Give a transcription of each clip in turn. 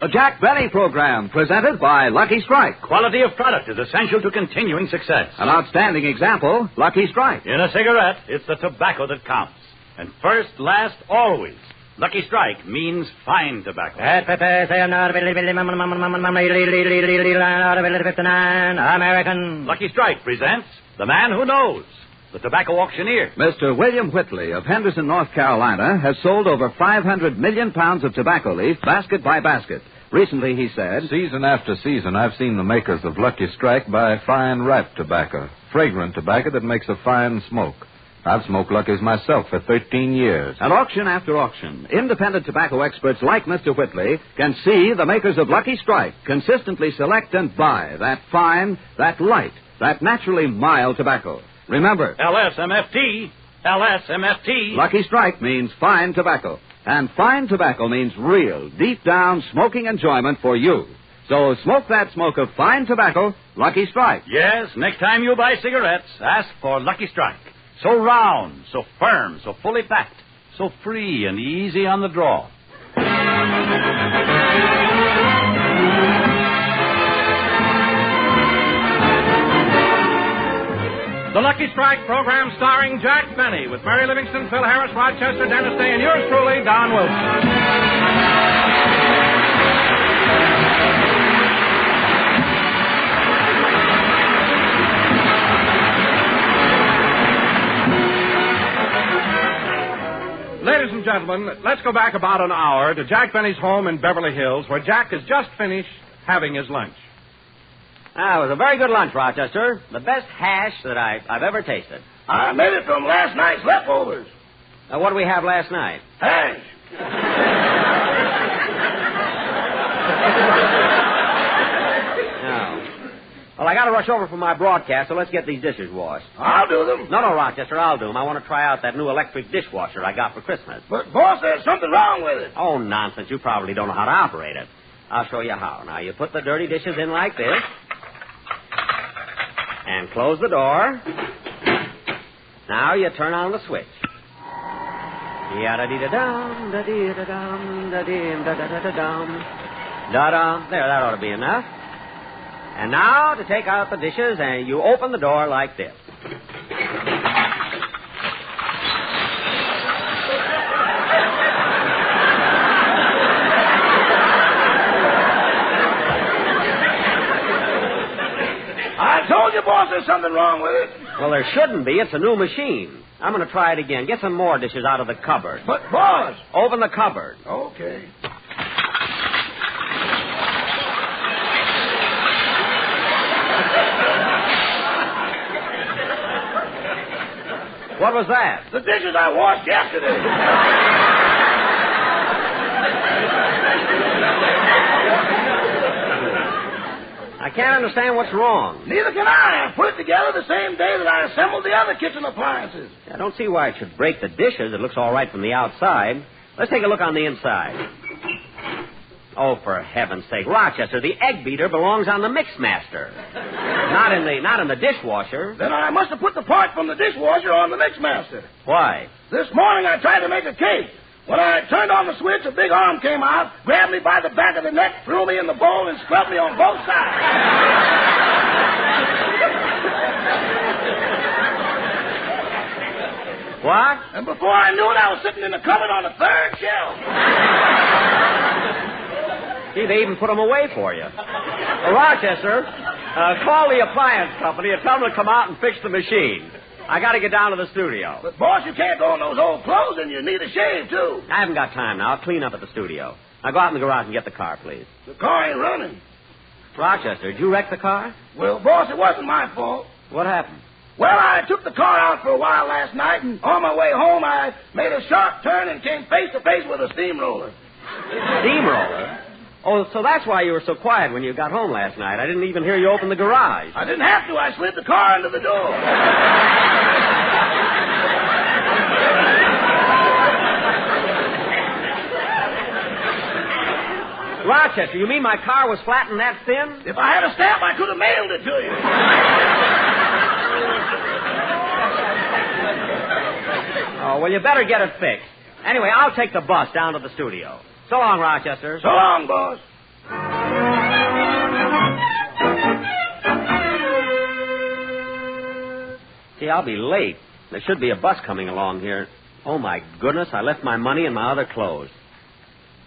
The Jack Benny program, presented by Lucky Strike. Quality of product is essential to continuing success. An outstanding example, Lucky Strike. In a cigarette, it's the tobacco that counts. And first, last, always. Lucky Strike means fine tobacco. American. Lucky Strike presents The Man Who Knows, the tobacco auctioneer. Mr. William Whitley of Henderson, North Carolina, has sold over 500 million pounds of tobacco leaf, basket by basket. Recently, he said, "Season after season, I've seen the makers of Lucky Strike buy fine ripe tobacco, fragrant tobacco that makes a fine smoke. I've smoked Lucky's myself for 13 years. At auction after auction, independent tobacco experts like Mr. Whitley can see the makers of Lucky Strike consistently select and buy that fine, that light, that naturally mild tobacco. Remember, LSMFT. LSMFT. Lucky Strike means fine tobacco. And fine tobacco means real, deep-down smoking enjoyment for you. So smoke that smoke of fine tobacco, Lucky Strike. Yes, next time you buy cigarettes, ask for Lucky Strike. So round, so firm, so fully packed, so free and easy on the draw. The Lucky Strike program starring Jack Benny with Mary Livingston, Phil Harris, Rochester, Dennis Day, and yours truly, Don Wilson. Ladies and gentlemen, let's go back about an hour to Jack Benny's home in Beverly Hills, where Jack has just finished having his lunch. It was a very good lunch, Rochester. The best hash that I've ever tasted. I made it from last night's leftovers. What did we have last night? Hash. No. Well, I got to rush over for my broadcast, so let's get these dishes washed. I'll do them. No, Rochester, I'll do them. I want to try out that new electric dishwasher I got for Christmas. But, boss, there's something wrong with it. Oh, nonsense. You probably don't know how to operate it. I'll show you how. Now, you put the dirty dishes in like this. And close the door. Now you turn on the switch. Yada-dee-da-dum, da-dee-da-dum, da-dee-da-da-da-dum. Da-dum. There, that ought to be enough. And now to take out the dishes, and you open the door like this. I told you, boss, there's something wrong with it. Well, there shouldn't be. It's a new machine. I'm going to try it again. Get some more dishes out of the cupboard. But, boss. Open the cupboard. Okay. What was that? The dishes I washed yesterday. I can't understand what's wrong. Neither can I. I put it together the same day that I assembled the other kitchen appliances. I don't see why it should break the dishes. It looks all right from the outside. Let's take a look on the inside. Oh, for heaven's sake, Rochester, the egg beater belongs on the Mixmaster. Not in the dishwasher. Then I must have put the part from the dishwasher on the Mixmaster. Why? This morning I tried to make a cake. When I turned on the switch, a big arm came out, grabbed me by the back of the neck, threw me in the bowl, and scrubbed me on both sides. What? And before I knew it, I was sitting in the cupboard on the third shelf. Gee, they even put them away for you. Rochester, call the appliance company and tell them to come out and fix the machine. I got to get down to the studio. But, boss, you can't go in those old clothes, and you need a shave, too. I haven't got time now. I'll clean up at the studio. Now go out in the garage and get the car, please. The car ain't running. Rochester, did you wreck the car? Well, boss, it wasn't my fault. What happened? Well, I took the car out for a while last night, and on my way home, I made a sharp turn and came face to face with a steamroller. Steamroller? Oh, so that's why you were so quiet when you got home last night. I didn't even hear you open the garage. I didn't have to. I slid the car under the door. Rochester, you mean my car was flat and that thin? If I had a stamp, I could have mailed it to you. Oh, well, you better get it fixed. Anyway, I'll take the bus down to the studio. So long, Rochester. So long, boss. Gee, I'll be late. There should be a bus coming along here. Oh, my goodness, I left my money and my other clothes.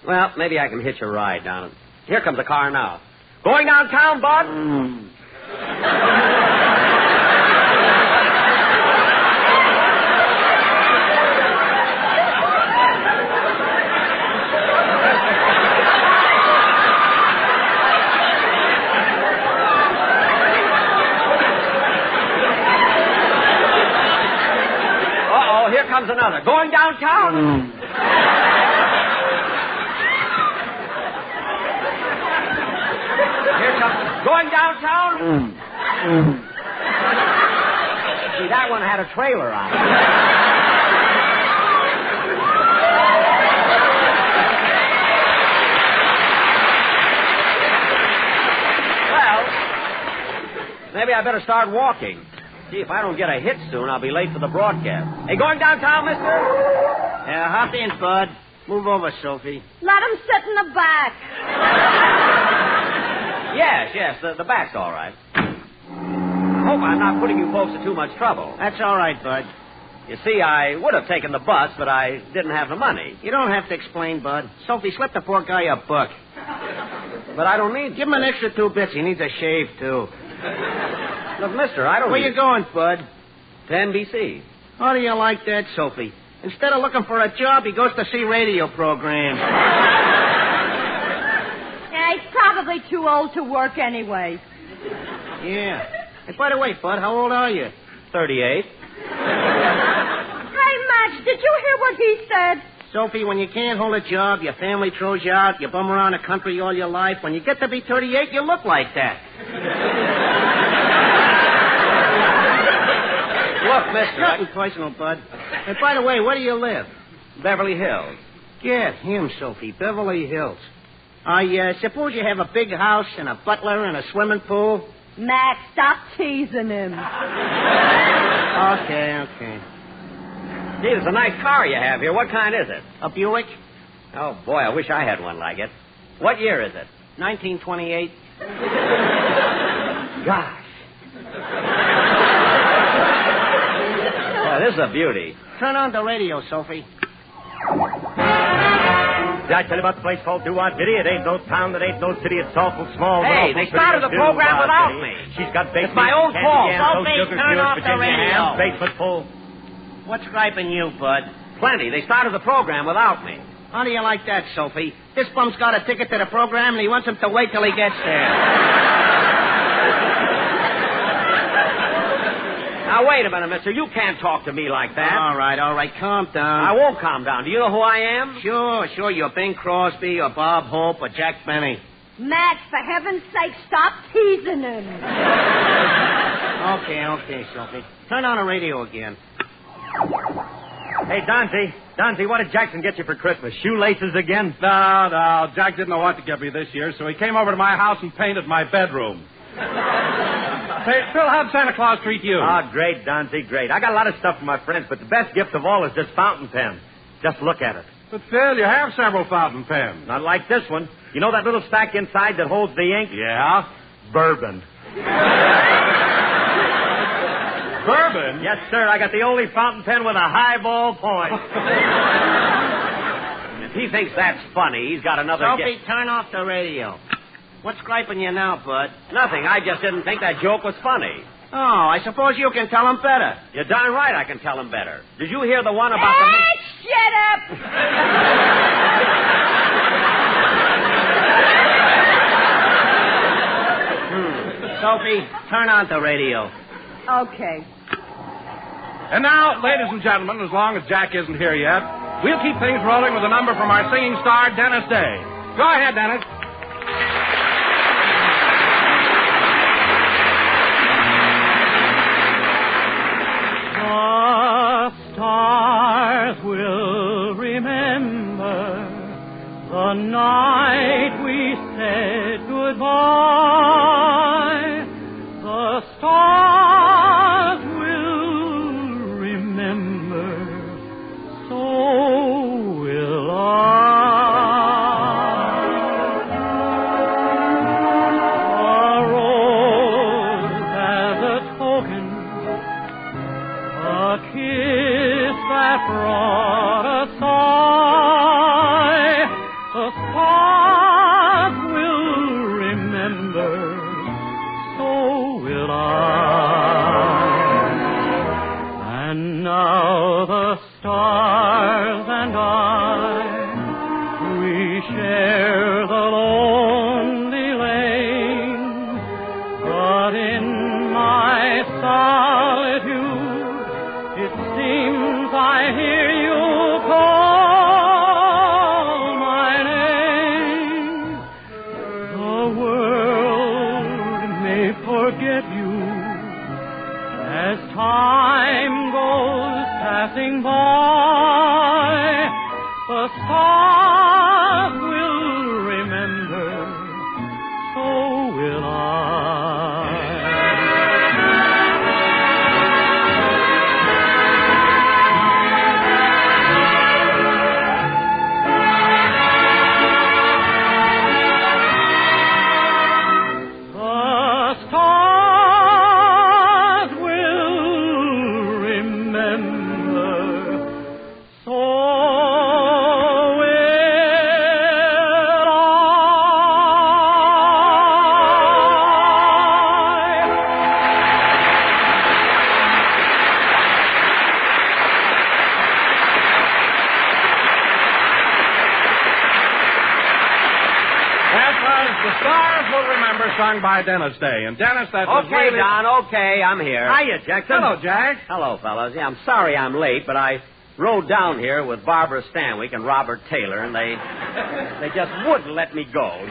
Well, maybe I can hitch a ride down. Here comes a car now. Going downtown, bud? Uh-oh, here comes another. Going downtown? Going downtown? See, that one had a trailer on it. Well, maybe I better start walking. See, if I don't get a hit soon, I'll be late for the broadcast. Hey, going downtown, mister? Yeah, hop in, bud. Move over, Sophie. Let him sit in the back. Yes, the back's all right. Hope I'm not putting you folks to too much trouble. That's all right, Bud. You see, I would have taken the bus, but I didn't have the money. You don't have to explain, Bud. Sophie, slip the poor guy $1. But I don't need... Give him an extra 2 bits. He needs a shave, too. Look, mister, I don't Where need... you going, Bud? To NBC. How do you like that, Sophie? Instead of looking for a job, he goes to see radio programs. Yeah, he's probably too old to work anyway. Yeah. Hey, by the way, Bud, how old are you? 38. Hey, Max, did you hear what he said? Sophie, when you can't hold a job, your family throws you out, you bum around the country all your life. When you get to be 38, you look like that. Look, mister... Nothing personal, Bud. Hey, by the way, where do you live? Beverly Hills. Get him, Sophie. Beverly Hills. I suppose you have a big house and a butler and a swimming pool? Max, stop teasing him. Okay. Gee, it's a nice car you have here. What kind is it? A Buick? Oh, boy, I wish I had one like it. What year is it? 1928. Gosh. This is a beauty. Turn on the radio, Sophie. Did I tell you about the place called Do-Wah Diddy? It ain't no town, it ain't no city. It's awful small. Hey, they started the program without me. She's got baked It's my own fault. Sophie, turn off the radio. Basement full. What's griping you, Bud? Plenty. They started the program without me. How do you like that, Sophie? This bum's got a ticket to the program, and he wants him to wait till he gets there. Now, wait a minute, mister. You can't talk to me like that. All right. Calm down. I won't calm down. Do you know who I am? Sure. You're Bing Crosby or Bob Hope or Jack Benny. Max, for heaven's sake, stop teasing him. Okay, Sophie. Turn on the radio again. Hey, Donzie, what did Jackson get you for Christmas? Shoelaces again? No. Jack didn't know what to get me this year, so he came over to my house and painted my bedroom. Say, Phil, how'd Santa Claus treat you? Oh, great, Donzie, great. I got a lot of stuff for my friends, but the best gift of all is this fountain pen. Just look at it. But, Phil, you have several fountain pens. Not like this one. You know that little stack inside that holds the ink? Yeah? Bourbon. Bourbon? Yes, sir. I got the only fountain pen with a highball point. If he thinks that's funny, he's got another Sophie, gift. turn off the radio. What's griping you now, Bud? Nothing. I just didn't think that joke was funny. Oh, I suppose you can tell him better. You're darn right I can tell him better. Did you hear the one about the... Shut up! Sophie, turn on the radio. Okay. And now, ladies and gentlemen, as long as Jack isn't here yet, we'll keep things rolling with a number from our singing star, Dennis Day. Go ahead, Dennis. The stars will remember the night we said goodbye. The stars will remember, so will I. will I. And now the stars and I, we share the lonely lane, but in my solitude it seems I hear you call my name. The world may forget you as time goes passing by. The stars will remember, so will I. Sung by Dennis Day. And Dennis, that was Okay, really... Don, okay, I'm here. Hiya, Jackson. Hello, Jack. Hello, fellas. Yeah, I'm sorry I'm late, but I rode down here with Barbara Stanwyck and Robert Taylor, and they just wouldn't let me go.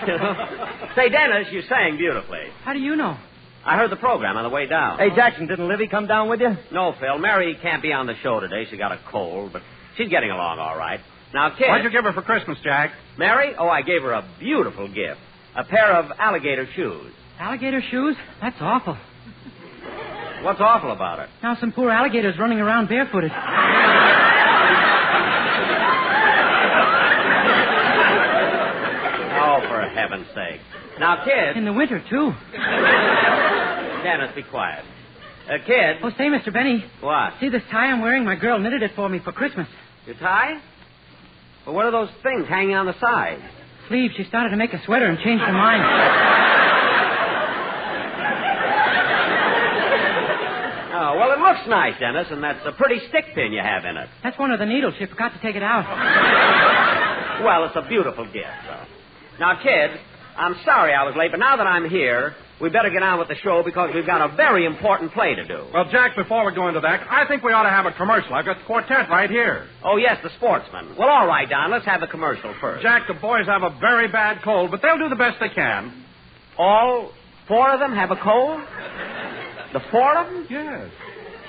Say, Dennis, you sang beautifully. How do you know? I heard the program on the way down. Hey, Jackson, didn't Livy come down with you? No, Phil. Mary can't be on the show today. She got a cold, but she's getting along all right. Now, kid... What'd you give her for Christmas, Jack? Mary? Oh, I gave her a beautiful gift. A pair of alligator shoes. Alligator shoes? That's awful. What's awful about it? Now some poor alligator's running around barefooted. Oh, for heaven's sake. Now, kid... In the winter, too. Dennis, be quiet. Kid... Oh, say, Mr. Benny. What? See this tie I'm wearing? My girl knitted it for me for Christmas. Your tie? Well, what are those things hanging on the side? Sleeve. She started to make a sweater and changed her mind. Oh, well, it looks nice, Dennis, and that's a pretty stick pin you have in it. That's one of the needles. She forgot to take it out. Well, it's a beautiful gift, though. Now, kid, I'm sorry I was late, but now that I'm here, we better get on with the show because we've got a very important play to do. Well, Jack, before we go into that, I think we ought to have a commercial. I've got the quartet right here. Oh, yes, the sportsman. Well, all right, Don, let's have the commercial first. Jack, the boys have a very bad cold, but they'll do the best they can. All four of them have a cold? The four of them? Yes.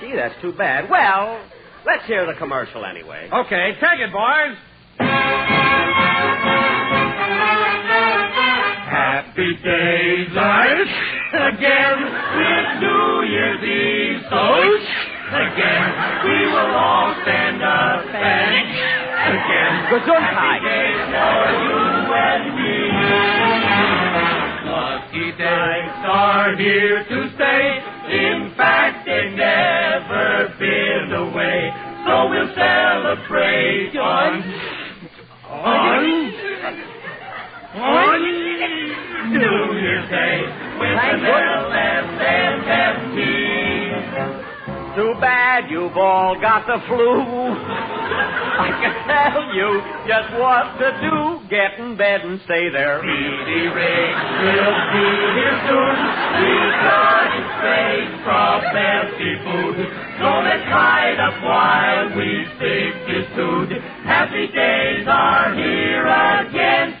Gee, that's too bad. Well, let's hear the commercial anyway. Okay, take it, boys. Happy days are again with New Year's Eve. So again we will all stand up and again. Gesundheit. Happy days for you and me. Lucky days are here to stay. In fact, they've never been away. So we'll celebrate on New Year's Day with an LSMFT. Too bad you've all got the flu. I can tell you just what to do. Get in bed and stay there. Speedy Riggs will be here soon. We've got his great prophecy food. So let's light up while we sing this tune. Happy days are here again.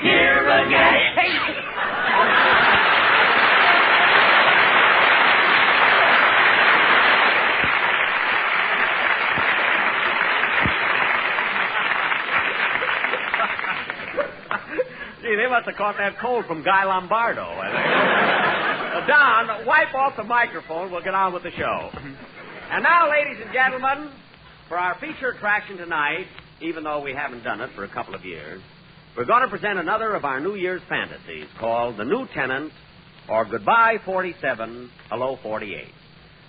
Here again. Gee, they must have caught that cold from Guy Lombardo, I think. Don, wipe off the microphone. We'll get on with the show. And now, ladies and gentlemen, for our feature attraction tonight, even though we haven't done it for a couple of years, we're going to present another of our New Year's fantasies called The New Tenant, or Goodbye 47, Hello 48.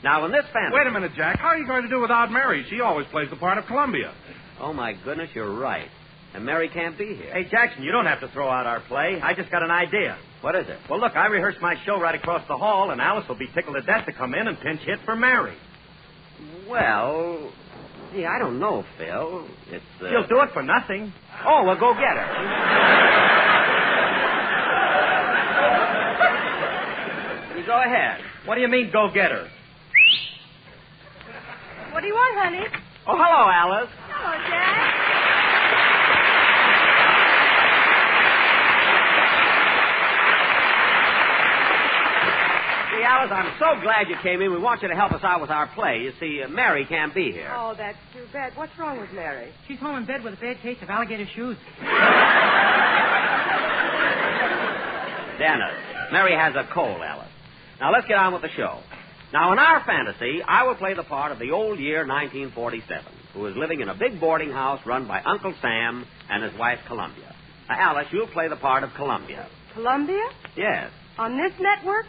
Now, in this fantasy... Wait a minute, Jack. How are you going to do without Mary? She always plays the part of Columbia. Oh, my goodness, you're right. And Mary can't be here. Hey, Jackson, you don't have to throw out our play. I just got an idea. What is it? Well, look, I rehearsed my show right across the hall, and Alice will be tickled to death to come in and pinch hit for Mary. Well, gee, I don't know, Phil. It's, She'll do it for nothing. Oh, well, go get her. You go ahead. What do you mean, go get her? What do you want, honey? Oh, hello, Alice. Hello, Jack. See, Alice, I'm so glad you came in. We want you to help us out with our play. You see, Mary can't be here. Oh, that's too bad. What's wrong with Mary? She's home in bed with a bad case of alligator shoes. Dennis, Mary has a cold, Alice. Now, let's get on with the show. Now, in our fantasy, I will play the part of the old year 1947, who is living in a big boarding house run by Uncle Sam and his wife, Columbia. Now, Alice, you'll play the part of Columbia. Columbia? Yes. On this network?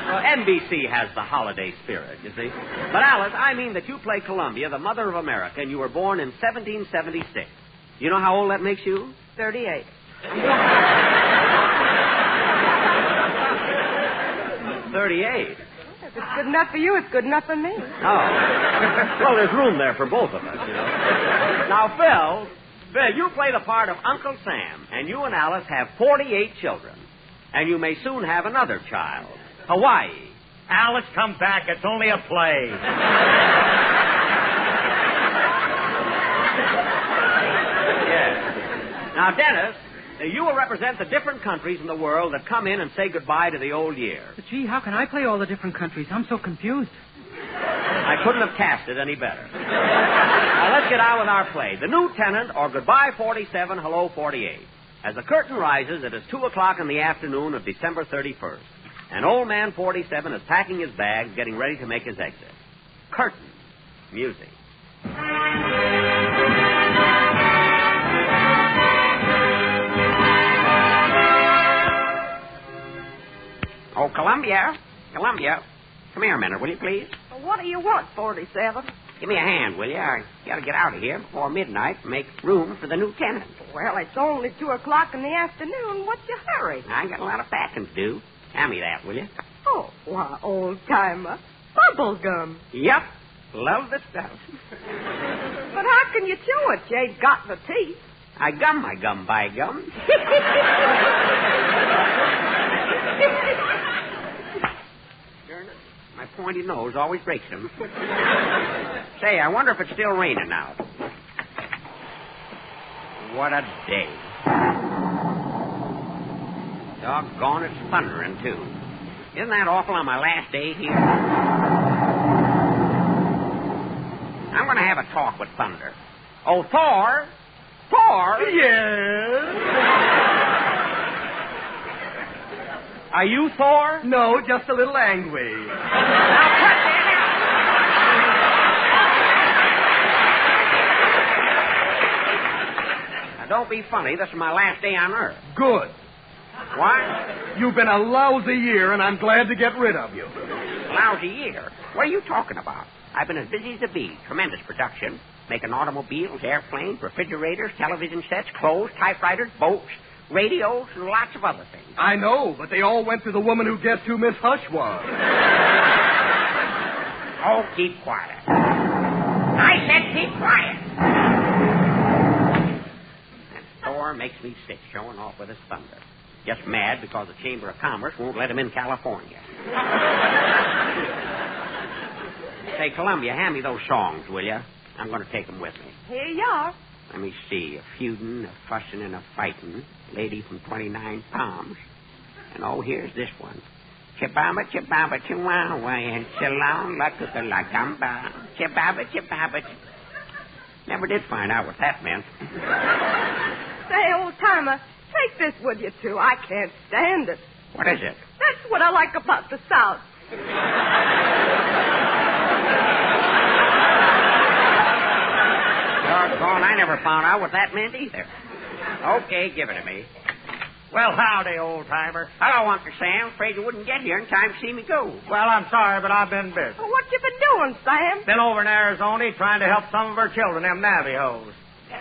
Well, NBC has the holiday spirit, you see. But, Alice, I mean that you play Columbia, the mother of America, and you were born in 1776. You know how old that makes you? 38. 38. If it's good enough for you, it's good enough for me. Oh. Well, there's room there for both of us, you know. Now, Phil, you play the part of Uncle Sam, and you and Alice have 48 children. And you may soon have another child. Hawaii. Alice, come back. It's only a play. Yes. Now, Dennis, you will represent the different countries in the world that come in and say goodbye to the old year. But, gee, how can I play all the different countries? I'm so confused. I couldn't have cast it any better. Now, let's get on with our play. The New Tenant, or Goodbye 47, Hello 48. As the curtain rises, it is 2 o'clock in the afternoon of December 31st. And old man 47 is packing his bags, getting ready to make his exit. Curtain. Music. Oh, Columbia. Columbia. Come here a minute, will you, please? Well, what do you want, 47? Give me a hand, will you? I got to get out of here before midnight and make room for the new tenant. Well, it's only 2 o'clock in the afternoon. What's your hurry? I got a lot of packing to do. Hand me that, will you? Oh, why, old-timer. Bubble gum. Yep. Love the stuff. But how can you chew it? You ain't got the teeth. I gum my gum by gum. My pointy nose always breaks them. Say, I wonder if it's still raining now. What a day. Doggone, it's thundering, too. Isn't that awful on my last day here? I'm going to have a talk with Thunder. Oh, Thor! Thor! Yes? Are you Thor? No, just a little angry. Now, don't be funny. This is my last day on Earth. Good. Why? You've been a lousy year, and I'm glad to get rid of you. Lousy year? What are you talking about? I've been as busy as a bee. Tremendous production. Making automobiles, airplanes, refrigerators, television sets, clothes, typewriters, boats, radios, and lots of other things. I know, but they all went to the woman who guessed who Miss Hush was. Oh, keep quiet. I said keep quiet. That Thor makes me sick, showing off with his thunder. Just mad because the Chamber of Commerce won't let him in California. Say, Columbia, hand me those songs, will you? I'm going to take them with me. Here you are. Let me see. A feudin', a fussin', and a fightin'. Lady from 29 Palms. And, oh, here's this one. Chibaba, chibaba, chihuahua, and chalon, la cuca, la gamba. Chibaba, chibaba. Never did find out what that meant. Say, old-timer, take this with you, too. I can't stand it. What is it? That's what I like about the South. Doggone, I never found out what that meant either. Okay, give it to me. Well, howdy, old-timer. Hello, Uncle Sam. Afraid you wouldn't get here in time to see me go. Well, I'm sorry, but I've been busy. Well, what you been doing, Sam? Been over in Arizona trying to help some of our children, them Navajos. The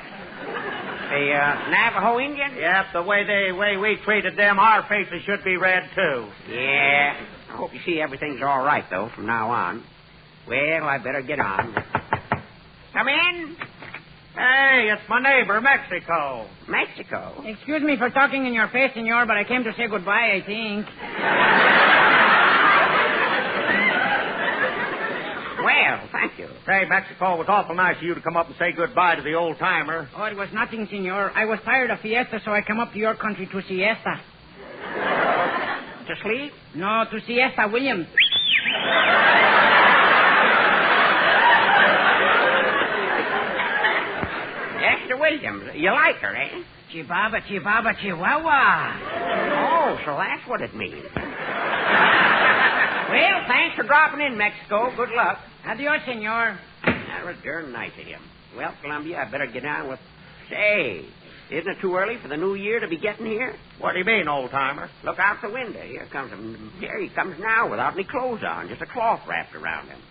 Navajo Indian? Yep, the way we treated them, our faces should be red, too. Yeah. I hope you see everything's all right, though, from now on. Well, I better get on. Come in. Hey, it's my neighbor, Mexico. Mexico? Excuse me for talking in your face, senor, but I came to say goodbye, I think. Well, thank you. Say, Mexico, it was awful nice of you to come up and say goodbye to the old-timer. Oh, it was nothing, senor. I was tired of fiesta, so I come up to your country to siesta. To sleep? No, to siesta, William. Esther Williams. You like her, eh? Chibaba, chibaba, chihuahua. Oh, so that's what it means. Well, thanks for dropping in, Mexico. Good luck. Adios, senor. That was darn nice of him. Well, Columbia, I better get on with... Say, isn't it too early for the new year to be getting here? What do you mean, old-timer? Look out the window. Here he comes now without any clothes on, just a cloth wrapped around him.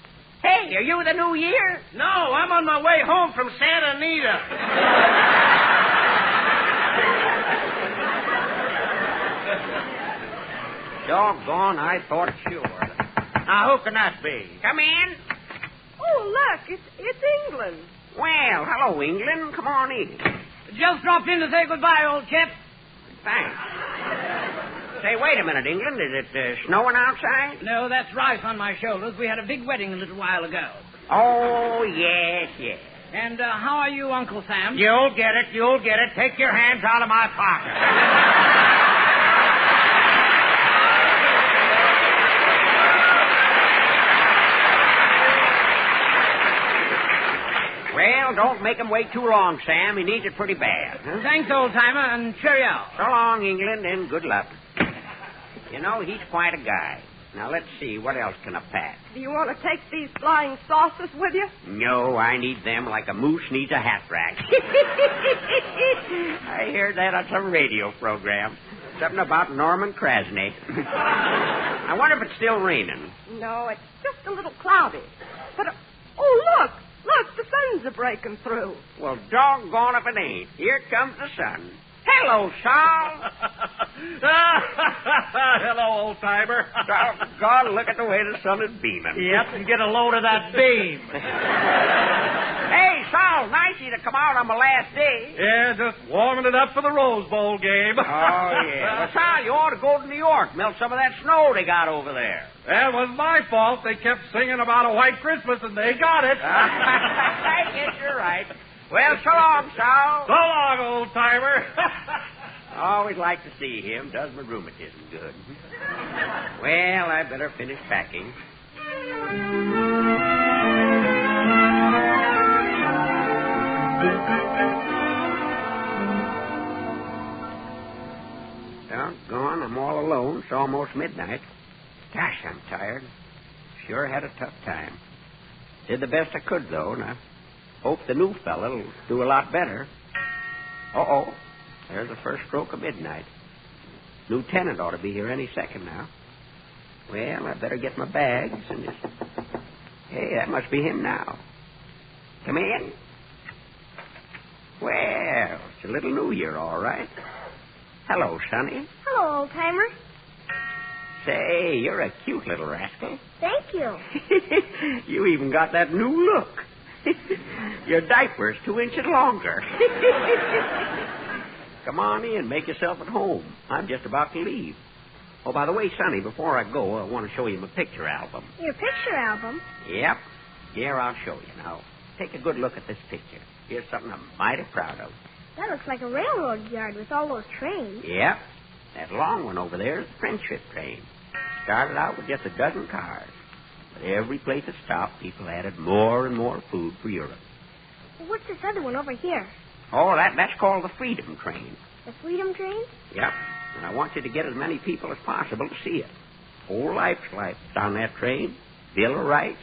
Hey, are you the new year? No, I'm on my way home from Santa Anita. Doggone, I thought sure. Now, who can that be? Come in. Oh, look, it's England. Well, hello, England. Come on in. Just dropped in to say goodbye, old chap. Thanks. Say, wait a minute, England. Is it snowing outside? No, that's rice on my shoulders. We had a big wedding a little while ago. Oh, yes. And how are you, Uncle Sam? You'll get it. Take your hands out of my pocket. Well, don't make him wait too long, Sam. He needs it pretty bad. Huh? Thanks, old-timer, and cheerio. So long, England, and good luck. You know, he's quite a guy. Now, let's see. What else can I pack? Do you want to take these flying saucers with you? No, I need them like a moose needs a hat rack. I heard that on some radio program. Something about Norman Krasny. I wonder if it's still raining. No, it's just a little cloudy. But, oh, look, the sun's a-breaking through. Well, doggone if it ain't. Here comes the sun. Hello, Saul. Hello, old-timer. Doggone, look at the way the sun is beaming. Yep, and get a load of that beam. Hey, Saul, nice of you to come out on my last day. Yeah, just warming it up for the Rose Bowl game. Oh, yeah. Well, Saul, you ought to go to New York, melt some of that snow they got over there. That was my fault. They kept singing about a white Christmas, and they got it. I guess you're right. Well, so long, Saul. So long, old-timer. Always like to see him. Does my rheumatism good. Well, I better finish packing. Doggone, I'm all alone. It's almost midnight. Gosh, I'm tired. Sure had a tough time. Did the best I could, though, and I hope the new fella'll do a lot better. Uh-oh. There's the first stroke of midnight. New tenant ought to be here any second now. Well, I better get my bags and just... Hey, that must be him now. Come in. Well, it's a little New Year, all right. Hello, Sonny. Hello, old-timer. Say, you're a cute little rascal. Thank you. You even got that new look. Your diaper's 2 inches longer. Come on in, make yourself at home. I'm just about to leave. Oh, by the way, Sonny, before I go, I want to show you my picture album. Your picture album? Yep. Here, I'll show you. Now, take a good look at this picture. Here's something I'm mighty proud of. That looks like a railroad yard with all those trains. Yep. That long one over there is the friendship train. Started out with just a dozen cars. But every place it stopped, people added more and more food for Europe. Well, what's this other one over here? Oh, that's called the Freedom Train. The Freedom Train? Yep. And I want you to get as many people as possible to see it. Whole life's life on that train. Bill of Rights,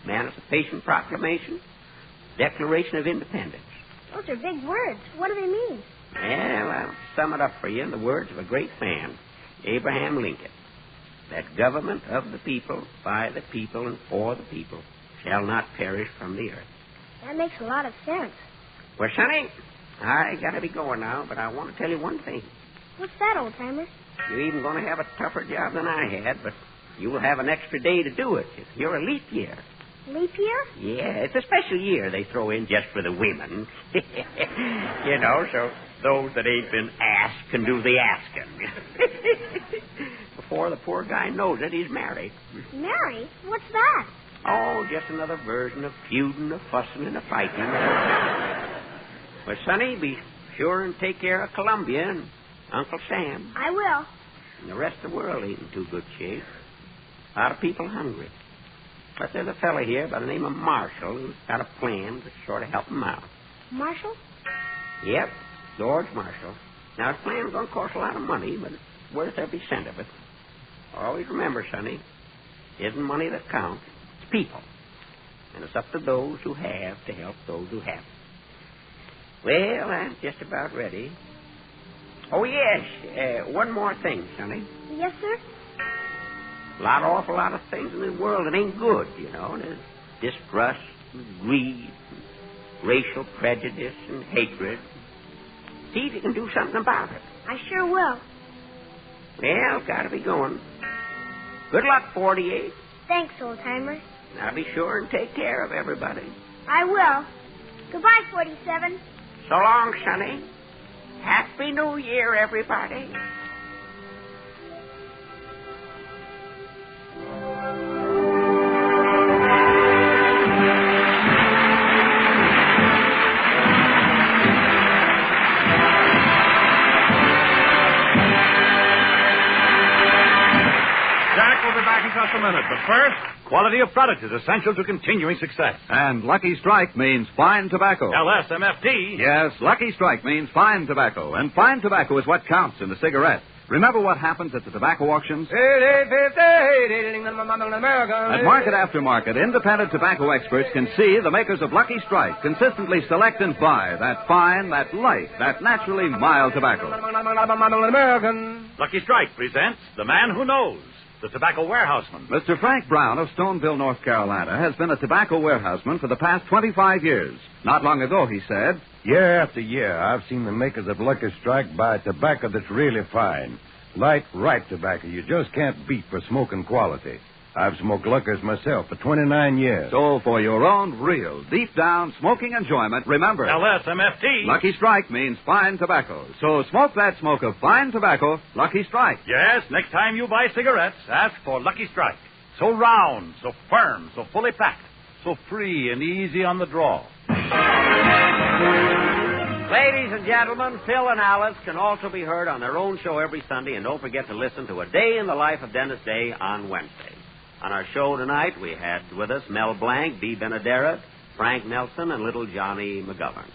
Emancipation Proclamation, Declaration of Independence. Those are big words. What do they mean? Well, I'll sum it up for you in the words of a great man, Abraham Lincoln. That government of the people, by the people, and for the people shall not perish from the earth. That makes a lot of sense. Well, Sonny, I gotta be going now, but I want to tell you one thing. What's that, old-timer? You're even going to have a tougher job than I had, but you will have an extra day to do it. You're a leap year. Leap year? Yeah, it's a special year they throw in just for the women. You know, so those that ain't been asked can do the asking. Before the poor guy knows it, he's married. Married? What's that? Oh, just another version of feuding, of fussing, and of fighting. Well, Sonny, be sure and take care of Columbia and Uncle Sam. I will. And the rest of the world ain't in too good shape. A lot of people hungry. But there's a fella here by the name of Marshall who's got a plan to sort of help him out. Marshall? Yep, George Marshall. Now, his plan's going to cost a lot of money, but it's worth every cent of it. Always remember, Sonny, it isn't money that counts. It's people. And it's up to those who have to help those who haven't. Well, I'm just about ready. Oh, yes, one more thing, Sonny. Yes, sir? Awful lot of things in the world that ain't good, you know. There's distrust and greed, and racial prejudice and hatred. See if you can do something about it. I sure will. Well, gotta be going. Good luck, 48. Thanks, old-timer. Now be sure and take care of everybody. I will. Goodbye, 47. So long, Sonny. Happy New Year, everybody. Jack will be back in just a minute, but first, Quality of product is essential to continuing success. And Lucky Strike means fine tobacco. LSMFT. Yes, Lucky Strike means fine tobacco, and fine tobacco is what counts in a cigarette. Remember what happens at the tobacco auctions? At market after market, independent tobacco experts can see the makers of Lucky Strike consistently select and buy that fine, that light, that naturally mild tobacco. Lucky Strike presents The Man Who Knows, the tobacco warehouseman. Mr. Frank Brown of Stoneville, North Carolina, has been a tobacco warehouseman for the past 25 years. Not long ago, he said, year after year, I've seen the makers of Lucky Strike buy tobacco that's really fine. Light, ripe tobacco you just can't beat for smoking quality. I've smoked Lucky's myself for 29 years. So for your own real, deep-down smoking enjoyment, remember... LSMFT. Lucky Strike means fine tobacco. So smoke that smoke of fine tobacco, Lucky Strike. Yes, next time you buy cigarettes, ask for Lucky Strike. So round, so firm, so fully packed, so free and easy on the draw. Ladies and gentlemen, Phil and Alice can also be heard on their own show every Sunday, and don't forget to listen to A Day in the Life of Dennis Day on Wednesday. On our show tonight, we had with us Mel Blanc, Dee Benaderet, Frank Nelson, and little Johnny McGovern.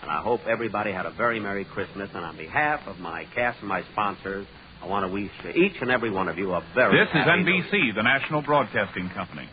And I hope everybody had a very Merry Christmas, and on behalf of my cast and my sponsors, I want to wish each and every one of you a very This is happy NBC, the national broadcasting company.